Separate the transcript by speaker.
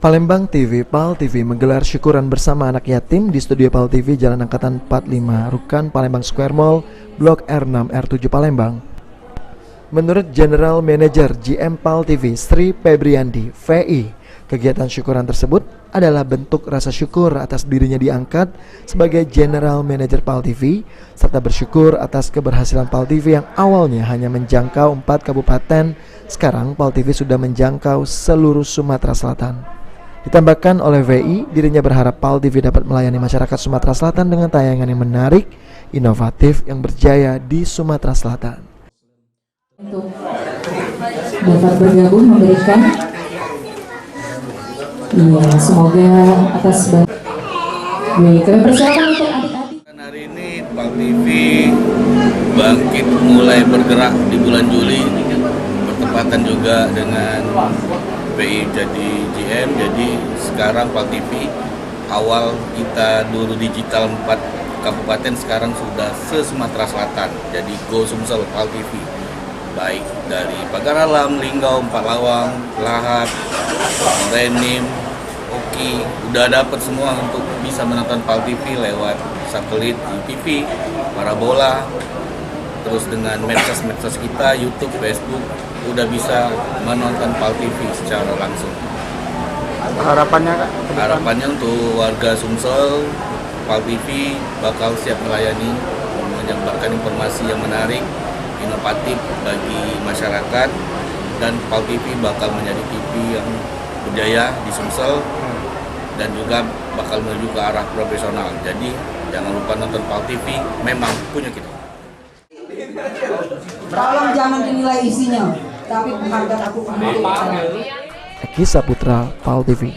Speaker 1: Palembang TV, PAL TV menggelar syukuran bersama anak yatim di studio PAL TV Jalan Angkatan 45, Rukan, Palembang Square Mall, Blok R6, R7 Palembang. Menurut General Manager GM PAL TV, Sri Febriandi, VI, kegiatan syukuran tersebut adalah bentuk rasa syukur atas dirinya diangkat sebagai General Manager PAL TV, serta bersyukur atas keberhasilan PAL TV yang awalnya hanya menjangkau 4 kabupaten, sekarang PAL TV sudah menjangkau seluruh Sumatera Selatan. Ditambahkan oleh VI, dirinya berharap PAL TV dapat melayani masyarakat Sumatera Selatan dengan tayangan yang menarik, inovatif, yang berjaya di Sumatera Selatan.
Speaker 2: Untuk dapat bergabung memberikan, semoga atas kami persilakan untuk adik-adik.
Speaker 3: Hari ini PAL TV bangkit mulai bergerak di bulan Juli, bertepatan juga dengan PI jadi GM, jadi sekarang PAL TV awal kita dulu digital 4 kabupaten, sekarang sudah se-Sumatera Selatan, jadi Go Sumsel PAL TV, baik dari Pagar Alam, Linggau, Empalawang, Lahap, Renim, Oki, udah dapat semua untuk bisa menonton PAL TV lewat satelit TV, parabola, terus dengan medsos kita, YouTube, Facebook, udah bisa menonton PAL TV secara langsung.
Speaker 4: Harapannya Kak?
Speaker 3: Harapannya untuk warga Sumsel, PAL TV bakal siap melayani, menyebarkan informasi yang menarik, inovatif bagi masyarakat, dan PAL TV bakal menjadi TV yang berjaya di Sumsel dan juga bakal menuju ke arah profesional. Jadi jangan lupa nonton PAL TV, memang punya kita.
Speaker 5: Tolong jangan dinilai isinya, tapi penghargaan aku.
Speaker 1: Eki Saputra, PAL TV.